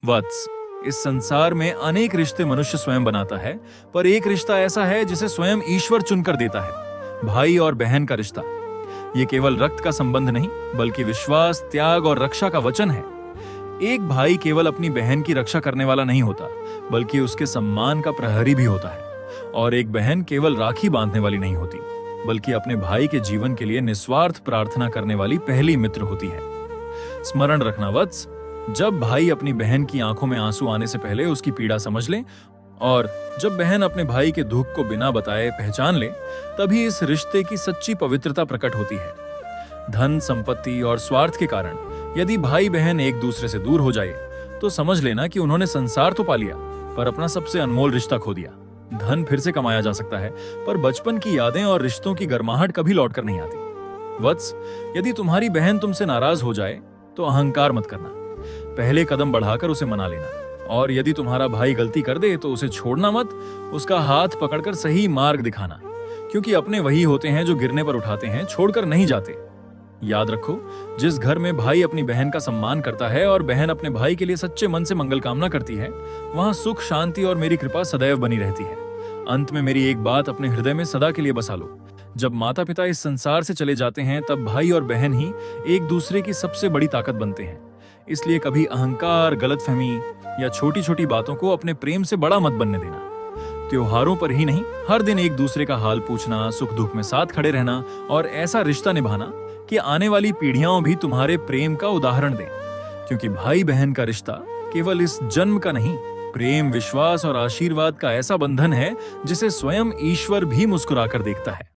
वत्स, इस संसार में अनेक रिश्ते मनुष्य स्वयं बनाता है, पर एक रिश्ता ऐसा है जिसे स्वयं ईश्वर चुनकर देता है, भाई और बहन का रिश्ता। ये केवल रक्त का संबंध नहीं, बल्कि विश्वास, त्याग और रक्षा का वचन है। एक भाई केवल अपनी बहन की रक्षा करने वाला नहीं होता, बल्कि उसके सम्मान का प्रहरी भी होता है। और एक बहन केवल राखी बांधने वाली नहीं होती, बल्कि अपने भाई के जीवन के लिए निस्वार्थ प्रार्थना करने वाली पहली मित्र होती है। स्मरण रखना वत्स, जब भाई अपनी बहन की आंखों में आंसू आने से पहले उसकी पीड़ा समझ ले, और जब बहन अपने भाई के दुख को बिना बताए पहचान ले, तभी इस रिश्ते की सच्ची पवित्रता प्रकट होती है। धन, संपत्ति और स्वार्थ के कारण यदि भाई बहन एक दूसरे से दूर हो जाए, तो समझ लेना कि उन्होंने संसार तो पा लिया, पर अपना सबसे अनमोल रिश्ता खो दिया। धन फिर से कमाया जा सकता है, पर बचपन की यादें और रिश्तों की गर्माहट कभी लौटकर नहीं आती। वत्स, यदि तुम्हारी बहन तुमसे नाराज हो जाए, तो अहंकार मत करना, पहले कदम बढ़ाकर उसे मना लेना। और यदि तुम्हारा भाई गलती कर दे, तो उसे छोड़ना मत, उसका हाथ पकड़कर सही मार्ग दिखाना, क्योंकि अपने वही होते हैं जो गिरने पर उठाते हैं, छोड़कर नहीं जाते। याद रखो, जिस घर में भाई अपनी बहन का सम्मान करता है और बहन अपने भाई के लिए सच्चे मन से मंगल कामना करती है, वहां सुख, शांति और मेरी कृपा सदैव बनी रहती है। अंत में मेरी एक बात अपने हृदय में सदा के लिए बसा लो, जब माता पिता इस संसार से चले जाते हैं, तब भाई और बहन ही एक दूसरे की सबसे बड़ी ताकत बनते हैं। इसलिए कभी अहंकार, गलतफहमी या छोटी छोटी बातों को अपने प्रेम से बड़ा मत बनने देना। त्योहारों पर ही नहीं, हर दिन एक दूसरे का हाल पूछना, सुख दुख में साथ खड़े रहना और ऐसा रिश्ता निभाना कि आने वाली पीढ़ियां भी तुम्हारे प्रेम का उदाहरण दें। क्योंकि भाई बहन का रिश्ता केवल इस जन्म का नहीं, प्रेम, विश्वास और आशीर्वाद का ऐसा बंधन है जिसे स्वयं ईश्वर भी मुस्कुराकर देखता है।